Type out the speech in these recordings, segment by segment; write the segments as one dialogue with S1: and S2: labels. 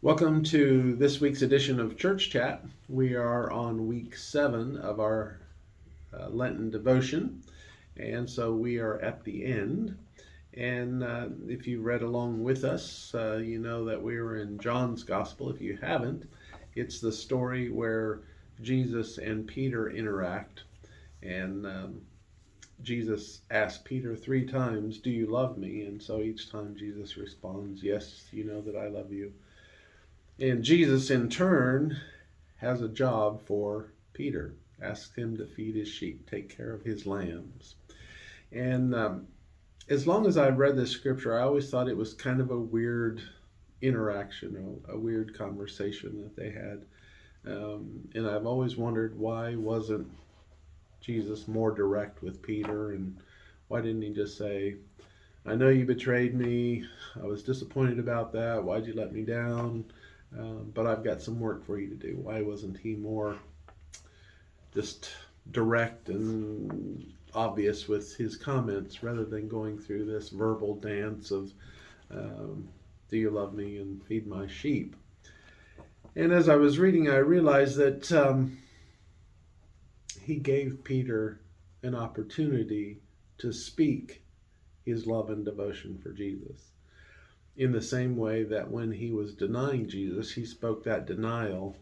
S1: Welcome to this week's edition of Church Chat. We are on week 7 of our Lenten Devotion, and so we are at the end. And if you read along with us, you know that we were in John's Gospel. If you haven't, it's the story where Jesus and Peter interact, and Jesus asks Peter 3 times, "Do you love me?" And so each time Jesus responds, "Yes, you know that I love you." And Jesus, in turn, has a job for Peter, asks him to feed his sheep, take care of his lambs. And as long as I've read this scripture, I always thought it was kind of a weird interaction, a weird conversation that they had. And I've always wondered, why wasn't Jesus more direct with Peter? And why didn't he just say, "I know you betrayed me. I was disappointed about that. Why'd you let me down? But I've got some work for you to do." Why wasn't he more just direct and obvious with his comments rather than going through this verbal dance of "Do you love me?" and "Feed my sheep"? And as I was reading, I realized that he gave Peter an opportunity to speak his love and devotion for Jesus, in the same way that when he was denying Jesus, he spoke that denial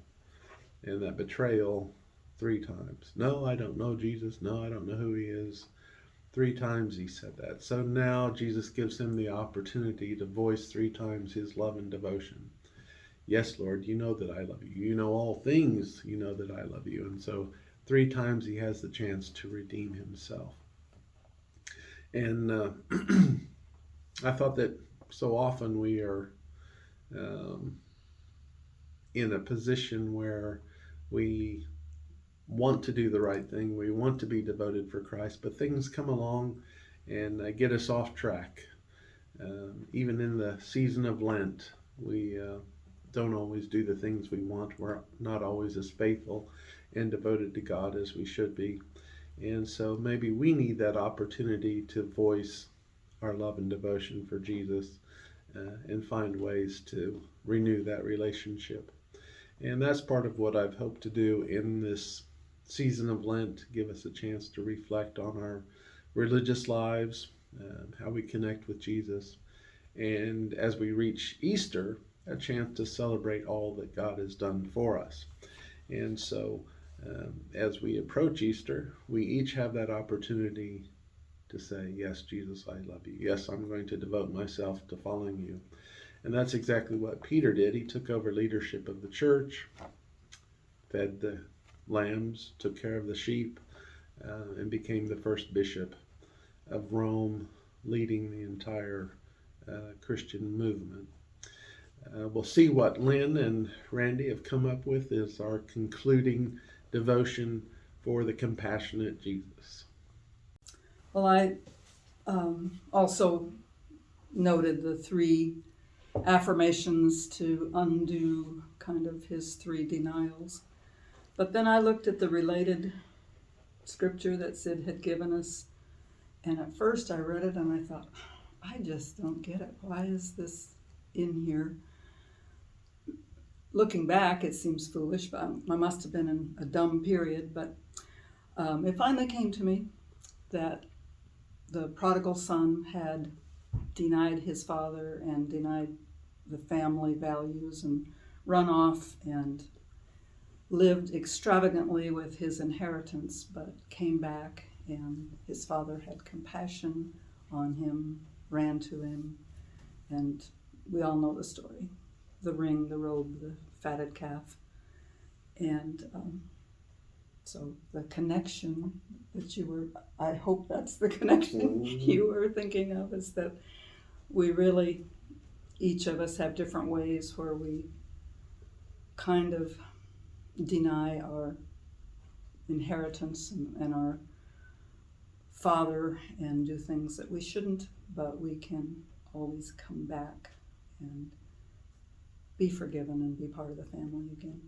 S1: and that betrayal 3 times. "No, I don't know Jesus. No, I don't know who he is." 3 times he said that. So now Jesus gives him the opportunity to voice 3 times his love and devotion. "Yes, Lord, you know that I love you. You know all things. You know that I love you." And so 3 times he has the chance to redeem himself. And I thought that so often we are um, in a position where we want to do the right thing, we want to be devoted for Christ, but things come along and get us off track. Even in the season of Lent, we don't always do the things we want. We're not always as faithful and devoted to God as we should be. And so maybe we need that opportunity to voice our love and devotion for Jesus and find ways to renew that relationship. And that's part of what I've hoped to do in this season of Lent, give us a chance to reflect on our religious lives, how we connect with Jesus, and as we reach Easter, a chance to celebrate all that God has done for us. And so as we approach Easter, we each have that opportunity to say, "Yes, Jesus, I love you. Yes, I'm going to devote myself to following you." And that's exactly what Peter did. He took over leadership of the church, fed the lambs, took care of the sheep, and became the first bishop of Rome, leading the entire Christian movement. We'll see what Lynn and Randy have come up with as our concluding devotion for the compassionate Jesus.
S2: Well, I also noted the 3 affirmations to undo kind of his 3 denials. But then I looked at the related scripture that Sid had given us, and at first I read it and I thought, I just don't get it. Why is this in here? Looking back, it seems foolish, but I must have been in a dumb period. But it finally came to me that the prodigal son had denied his father and denied the family values and run off and lived extravagantly with his inheritance, but came back and his father had compassion on him, ran to him, and we all know the story. The ring, the robe, the fatted calf. And so the connection that you were, I hope that's the connection you were thinking of, is that we really, each of us have different ways where we kind of deny our inheritance and our father and do things that we shouldn't, but we can always come back and be forgiven and be part of the family again.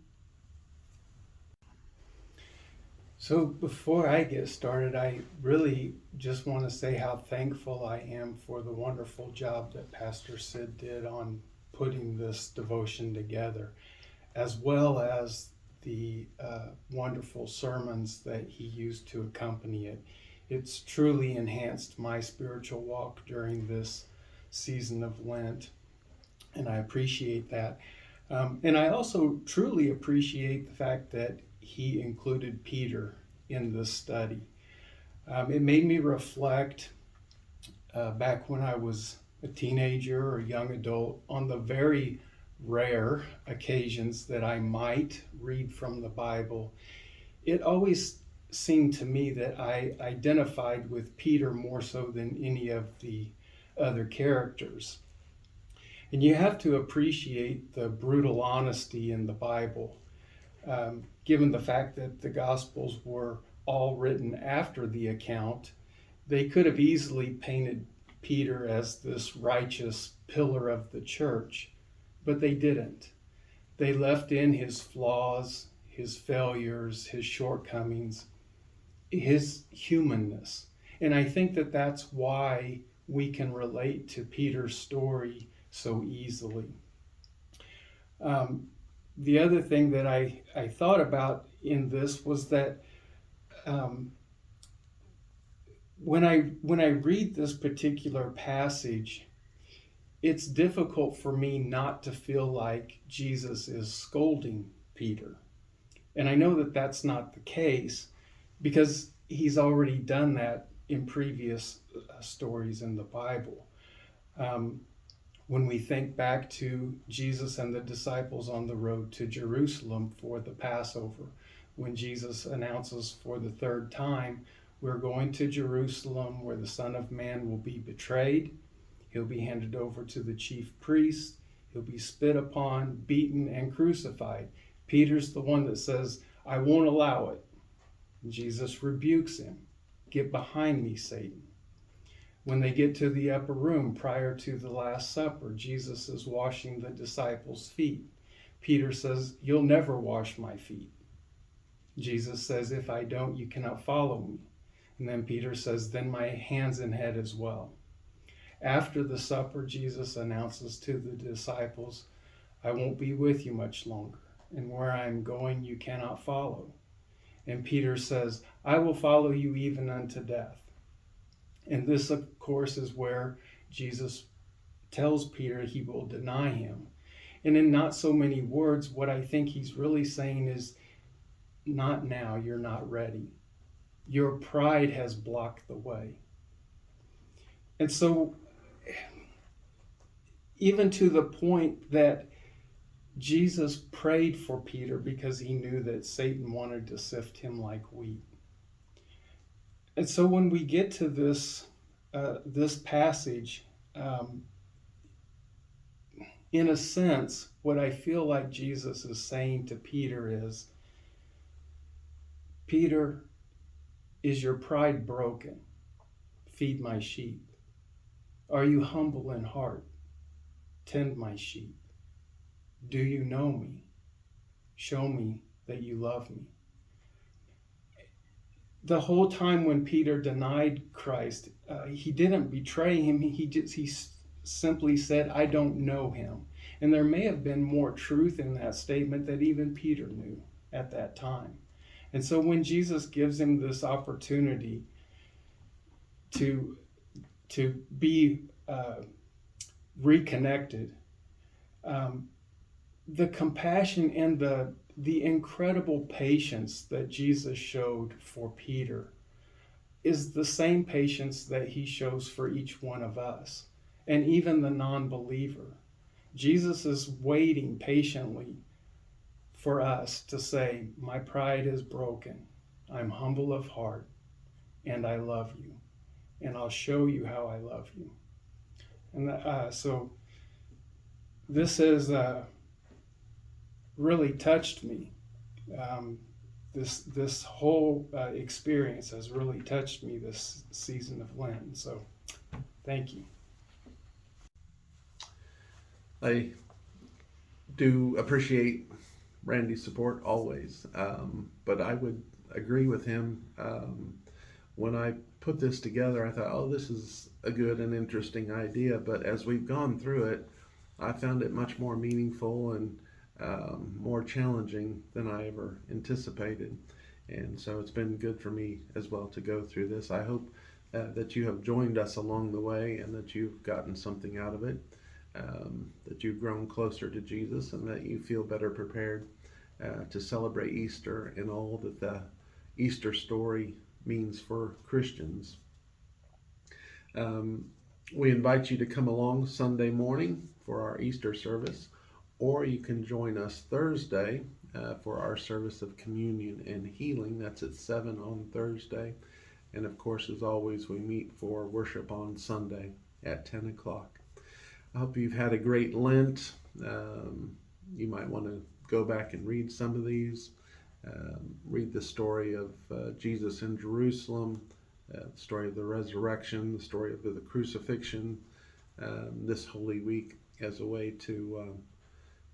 S3: So before I get started, I really just want to say how thankful I am for the wonderful job that Pastor Sid did on putting this devotion together, as well as the wonderful sermons that he used to accompany it. It's truly enhanced my spiritual walk during this season of Lent, and I appreciate that. And I also truly appreciate the fact that he included Peter in this study. It made me reflect back when I was a teenager or a young adult on the very rare occasions that I might read from the Bible. It always seemed to me that I identified with Peter more so than any of the other characters. And you have to appreciate the brutal honesty in the Bible, given the fact that the Gospels were all written after the account. They could have easily painted Peter as this righteous pillar of the church, but they didn't. They left in his flaws, his failures, his shortcomings, his humanness. And I think that that's why we can relate to Peter's story so easily. The other thing that I thought about in this was that when I read this particular passage, it's difficult for me not to feel like Jesus is scolding Peter. And I know that that's not the case because he's already done that in previous stories in the Bible. When we think back to Jesus and the disciples on the road to Jerusalem for the Passover, when Jesus announces for the third time, we're going to Jerusalem where the Son of Man will be betrayed. He'll be handed over to the chief priests. He'll be spit upon, beaten, and crucified. Peter's the one that says, I won't allow it. Jesus rebukes him. Get behind me, Satan. When they get to the upper room prior to the Last Supper, Jesus is washing the disciples' feet. Peter says, you'll never wash my feet. Jesus says, if I don't, you cannot follow me. And then Peter says, then my hands and head as well. After the supper, Jesus announces to the disciples, I won't be with you much longer, and where I am going you cannot follow. And Peter says, I will follow you even unto death. And this, of course, is where Jesus tells Peter he will deny him. And in not so many words, what I think he's really saying is, not now, you're not ready. Your pride has blocked the way. And so, even to the point that Jesus prayed for Peter because he knew that Satan wanted to sift him like wheat. And so when we get to this passage, in a sense, what I feel like Jesus is saying to Peter is, Peter, is your pride broken? Feed my sheep. Are you humble in heart? Tend my sheep. Do you know me? Show me that you love me. The whole time when Peter denied Christ, he didn't betray him. He simply said, I don't know him. And there may have been more truth in that statement that even Peter knew at that time. And so when Jesus gives him this opportunity to be reconnected, the compassion and the incredible patience that Jesus showed for Peter is the same patience that he shows for each one of us, and even the non-believer. Jesus is waiting patiently for us to say, my pride is broken, I'm humble of heart, and I love you, and I'll show you how I love you. And so this has really touched me. This whole experience has really touched me this season of Lent. So thank you.
S1: I do appreciate Randy's support always, but I would agree with him. When I put this together, I thought, oh, this is a good and interesting idea, but as we've gone through it, I found it much more meaningful and more challenging than I ever anticipated. And so it's been good for me as well to go through this. I hope that you have joined us along the way and that you've gotten something out of it, that you've grown closer to Jesus, and that you feel better prepared to celebrate Easter and all that the Easter story means for Christians. We invite you to come along Sunday morning for our Easter service, or you can join us Thursday for our service of communion and healing. That's at 7 on Thursday. And of course, as always, we meet for worship on Sunday at 10 o'clock. I hope you've had a great Lent. You might want to go back and read some of these. Read the story of Jesus in Jerusalem, the story of the resurrection, the story of the crucifixion this Holy Week as a way to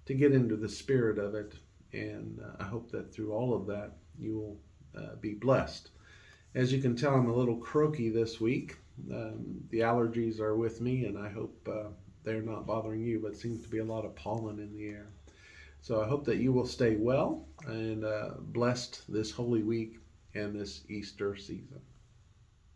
S1: get into the spirit of it. And I hope that through all of that, you will be blessed. As you can tell, I'm a little croaky this week. The allergies are with me, and I hope they're not bothering you, but it seems to be a lot of pollen in the air. So I hope that you will stay well and blessed this Holy Week and this Easter season.